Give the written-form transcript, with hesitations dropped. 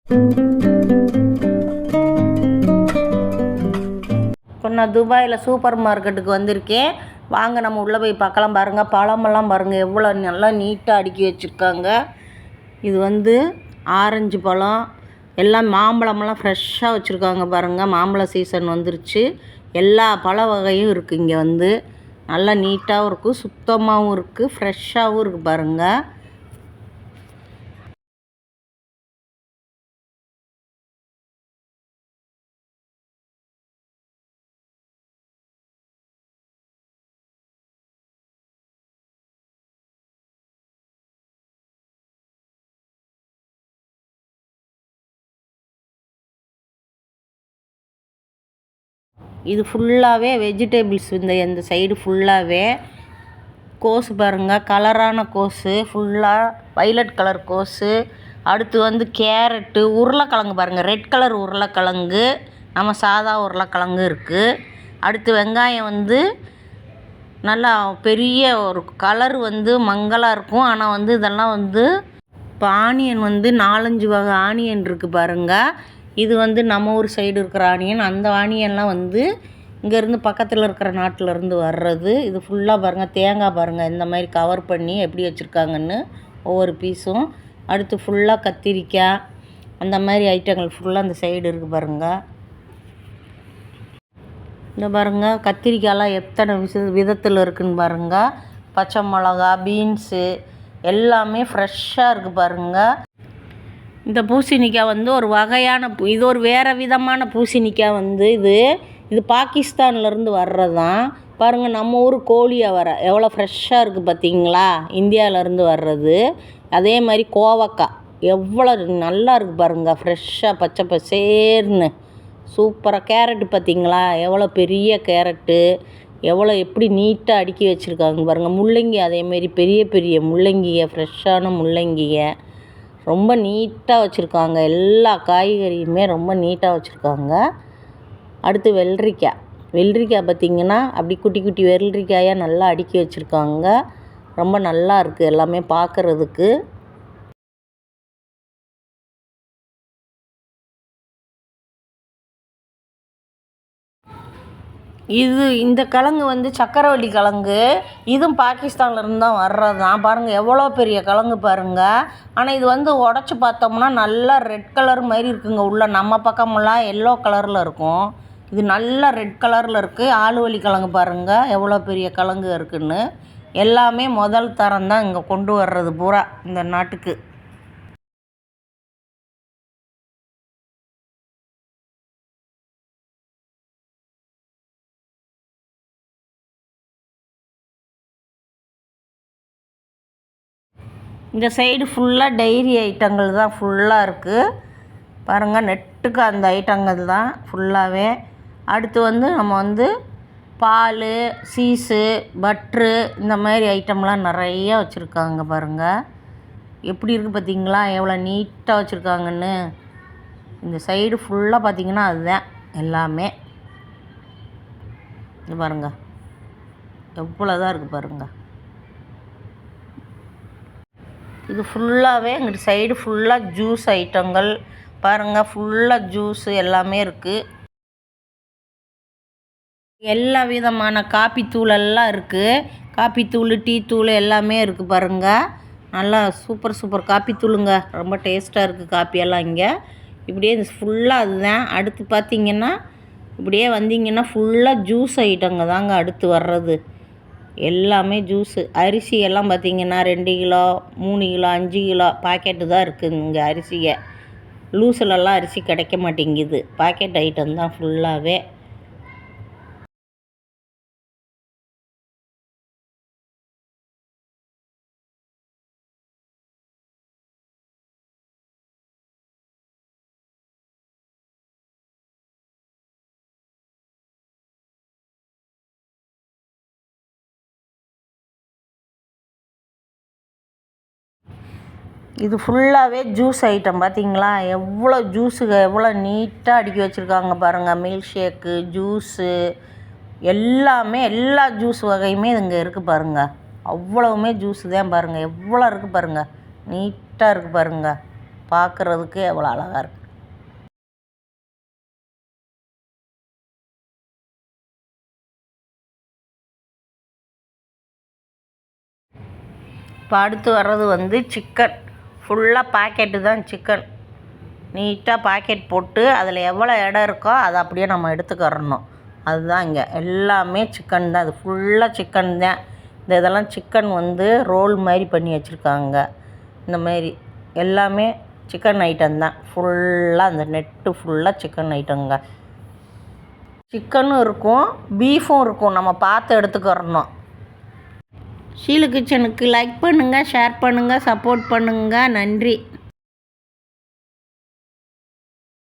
இப்போ நான் துபாயில் சூப்பர் மார்க்கெட்டுக்கு வந்திருக்கேன். வாங்க நம்ம உள்ளே போய் பார்க்கலாம். பாருங்கள், பழமெல்லாம் பாருங்கள் எவ்வளோ நல்லா நீட்டாக அடுக்கி வச்சுருக்காங்க. இது ஆரஞ்சு பழம், எல்லாம் மாம்பழமெல்லாம் ஃப்ரெஷ்ஷாக வச்சுருக்காங்க பாருங்கள். மாம்பழ சீசன் வந்துருச்சு. எல்லா பழ வகையும் இருக்குது இங்கே. நல்லா நீட்டாகவும் இருக்குது, சுத்தமாகவும் இருக்குது, ஃப்ரெஷ்ஷாகவும் இருக்குது பாருங்கள். இது ஃபுல்லாகவே வெஜிடபிள்ஸ். இந்த சைடு ஃபுல்லாகவே கோஸு பாருங்கள், கலரான கோஸு, ஃபுல்லாக வைலட் கலர் கோஸு. அடுத்து கேரட்டு, உருளைக்கிழங்கு பாருங்கள், ரெட் கலர் உருளைக்கிழங்கு, நம்ம சாதா உருளைக்கிழங்கு இருக்குது. அடுத்து வெங்காயம் நல்லா பெரிய ஒரு கலர் மங்கலாக இருக்கும். ஆனால் இதெல்லாம் இப்போ ஆனியன் 4-5 வகை ஆனியன் இருக்குது பாருங்கள். இது நம்ம ஊர் சைடு இருக்கிற ஆனியன். அந்த ஆனியன்லாம் இங்கேருந்து பக்கத்தில் இருக்கிற நாட்டிலேருந்து வர்றது. இது ஃபுல்லாக பாருங்கள், தேங்காய் பாருங்கள், இந்த மாதிரி கவர் பண்ணி எப்படி வச்சுருக்காங்கன்னு ஒவ்வொரு பீஸும். அடுத்து ஃபுல்லாக கத்திரிக்காய், அந்த மாதிரி ஐட்டங்கள் ஃபுல்லாக அந்த சைடு இருக்குது பாருங்கள். இந்த பாருங்கள், கத்திரிக்காயெலாம் எத்தனை விதத்தில் இருக்குதுன்னு பாருங்கள். பச்சை மிளகா, பீன்ஸு எல்லாமே ஃப்ரெஷ்ஷாக இருக்குது பாருங்கள். இந்த பூசணிக்காய் ஒரு வகையான இது ஒரு வேறு விதமான பூசணிக்காய். இது பாகிஸ்தான்லேருந்து வர்றது தான் பாருங்கள். நம்ம ஊர் கோழியை எவ்வளோ ஃப்ரெஷ்ஷாக இருக்குது பார்த்தீங்களா, இந்தியாவிலேருந்து வர்றது. அதே மாதிரி கோவக்காய் எவ்வளோ நல்லா இருக்குது பாருங்கள், ஃப்ரெஷ்ஷாக பச்சை பசேர்னு சூப்பராக. கேரட்டு பார்த்தீங்களா, எவ்வளோ பெரிய கேரட்டு, எப்படி நீட்டாக அடுக்கி வச்சுருக்காங்க பாருங்கள். முள்ளங்கி அதேமாரி பெரிய பெரிய முள்ளங்கியை, ஃப்ரெஷ்ஷான முள்ளங்கியை ரொம்ப நீட்டாக வச்சுருக்காங்க. எல்லா காய்கறியுமே ரொம்ப நீட்டாக வச்சுருக்காங்க. அடுத்து வெள்ளரிக்காய் பார்த்திங்கன்னா அப்படி குட்டி குட்டி வெள்ளரிக்காயாக நல்லா அடுக்கி வச்சுருக்காங்க. ரொம்ப நல்லா இருக்குது எல்லாமே பார்க்குறதுக்கு. இந்த கிழங்கு சக்கரவள்ளி கிழங்கு. இதுவும் பாகிஸ்தான்லேருந்து தான் வர்றது தான். பாருங்கள் எவ்வளோ பெரிய கிழங்கு பாருங்கள். ஆனால் இது உடச்சி பார்த்தோம்னா நல்லா ரெட் கலர் மாதிரி இருக்குங்க. உள்ள நம்ம பக்கமெல்லாம் எல்லோ கலரில் இருக்கும். இது நல்லா ரெட் கலரில் இருக்குது. ஆளுவலி கிழங்கு பாருங்கள் எவ்வளோ பெரிய கிழங்கு இருக்குதுன்னு. எல்லாமே முதல் தரம் தான் இங்கே கொண்டு வர்றது பூரா இந்த நாட்டுக்கு. இந்த சைடு ஃபுல்லாக டைரி ஐட்டங்கள் தான் ஃபுல்லாக இருக்குது பாருங்கள். நெட்டுக்கு அந்த ஐட்டங்கள் தான் ஃபுல்லாகவே. அடுத்து நம்ம பால், சீஸு, பட்ரு, இந்த மாதிரி ஐட்டம்லாம் நிறையா வச்சுருக்காங்க பாருங்கள். எப்படி இருக்குது பார்த்தீங்களா, எவ்வளோ நீட்டாக வச்சுருக்காங்கன்னு. இந்த சைடு ஃபுல்லாக பார்த்திங்கன்னா அதுதான் எல்லாமே. இது பாருங்கள் எவ்வளோ தான் இருக்குது பாருங்கள். இது ஃபுல்லாகவே இங்கிட்டு சைடு ஃபுல்லாக ஜூஸ் ஐட்டங்கள் பாருங்கள். ஃபுல்லாக ஜூஸு எல்லாமே இருக்குது. எல்லா விதமான காப்பி தூளெல்லாம் இருக்குது. காப்பி தூள், டீ தூள் எல்லாமே இருக்குது பாருங்கள். நல்லா சூப்பர் காப்பி தூளுங்க. ரொம்ப டேஸ்ட்டாக இருக்குது காப்பியெல்லாம் இங்கே. இப்படியே இது ஃபுல்லாக அதுதான். அடுத்து பார்த்திங்கன்னா இப்படியே வந்தீங்கன்னா ஃபுல்லாக ஜூஸ் ஐட்டங்க தாங்க அடுத்து வர்றது. எல்லாமே ஜூஸு. அரிசி எல்லாம் பார்த்திங்கன்னா 2 கிலோ, 3 கிலோ, 5 கிலோ பாக்கெட்டு தான் இருக்குது இங்கே அரிசியை. லூஸிலலாம் அரிசி கிடைக்க மாட்டேங்குது. பாக்கெட் ஐட்டம் தான் ஃபுல்லாகவே. இது ஃபுல்லாகவே ஜூஸ் ஐட்டம் பார்த்தீங்களா, எவ்வளோ ஜூஸுங்க, எவ்வளோ நீட்டாக அடுக்கி வச்சுருக்காங்க பாருங்கள். மில்க் ஷேக்கு, ஜூஸு எல்லாமே, எல்லா ஜூஸ் வகையுமே இங்கே இருக்குது பாருங்கள். அவ்வளவுமே ஜூஸு தான் பாருங்கள். எவ்வளோ இருக்குது பாருங்கள், நீட்டாக இருக்குது பாருங்கள். பார்க்குறதுக்கு எவ்வளோ அழகாக இருக்குது. இப்போ அடுத்து வர்றது வந்து சிக்கன். ஃபுல்லாக பாக்கெட்டு தான் சிக்கன். நீட்டாக பாக்கெட் போட்டு அதில் எவ்வளோ இடம் இருக்கோ அதை அப்படியே நம்ம எடுத்துக்கிறணும். அதுதான் இங்கே எல்லாமே சிக்கன் தான். அது ஃபுல்லாக சிக்கன் தான். இதெல்லாம் சிக்கன் வந்து ரோல் மாதிரி பண்ணி வச்சுருக்காங்க. இந்த மாதிரி எல்லாமே சிக்கன் ஐட்டம் தான். ஃபுல்லாக அந்த நெட்டு ஃபுல்லாக சிக்கன் ஐட்டங்க. சிக்கனும் இருக்கும், பீஃபும் இருக்கும். நம்ம பார்த்து எடுத்துக்கிறணும். ஷீலு கிச்சனுக்கு லைக் பண்ணுங்கள், ஷேர் பண்ணுங்கள், சப்போர்ட் பண்ணுங்கள். நன்றி.